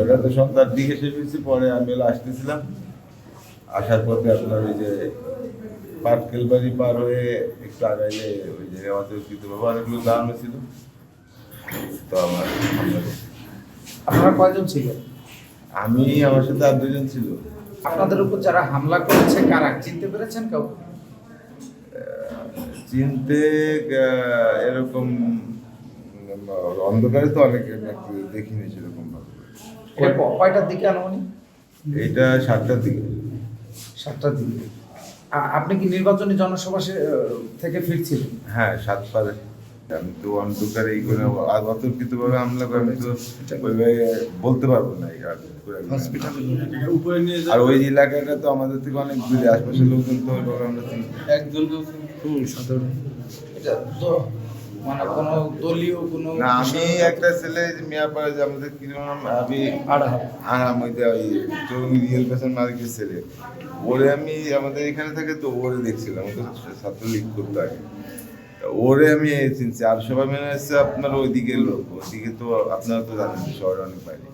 ওটা তো সন্ধ্যার দিকে শেষ হয়েছে। পরে আমি হলো আসতেছিলাম, আসার পথে আপনার ওই যে পাটকেল বাড়ি পার হয়ে একটু আগাইলে ওই যে আমাদের কিন্তু বাবা অনেকগুলো দাঁড়ানো ছিল, তো আমার হামলা করছে। আপনারা কয়জন ছিলেন? আমি, আমার সাথে আর দুজন ছিল। আপনাদের উপর যারা হামলা করেছে কারা চিনতে পেরেছেন কাউকে? চিনতে এরকম অন্ধকারে তো অনেকে দেখিনি সেরকম ভাবে। এটা কয়টার দিকে আনুমানিক? এইটা 7টার দিকে। 7টার দিকে। আপনি কি নির্বাচনী জনসভা থেকে ফিরছিলেন? হ্যাঁ, 7 পারে। আমি তো অন্ধকারে এই করে অতর্কিত ভাবে হামলা করে, আমি তো ওইভাবে বলতে পারবো না। আর ওই এলাকাটা তো আমাদের থেকে অনেক দূরে, আশপাশের লোকজন তো ওইভাবে আমরা একজন এটা তো মানে কোনো দলীয় কোনো না। আমি একটা ছেলে মিয়াপাড়া, যে আমাদের কি নাম, আমি আরাম, ওই যে ওই চৌরঙ্গি রিয়েল পেশন মার্কেটের ছেলে, ওরে আমি আমাদের এখানে থাকে তো ওরে দেখছিলাম, ও তো ছাত্রলীগ করতো আগে, ওরে আমি চিনছি। আর সবাই মেনে আসছে আপনার ওইদিকে লোক, ওইদিকে তো আপনারা তো জানেন শহরে অনেক বাইরে।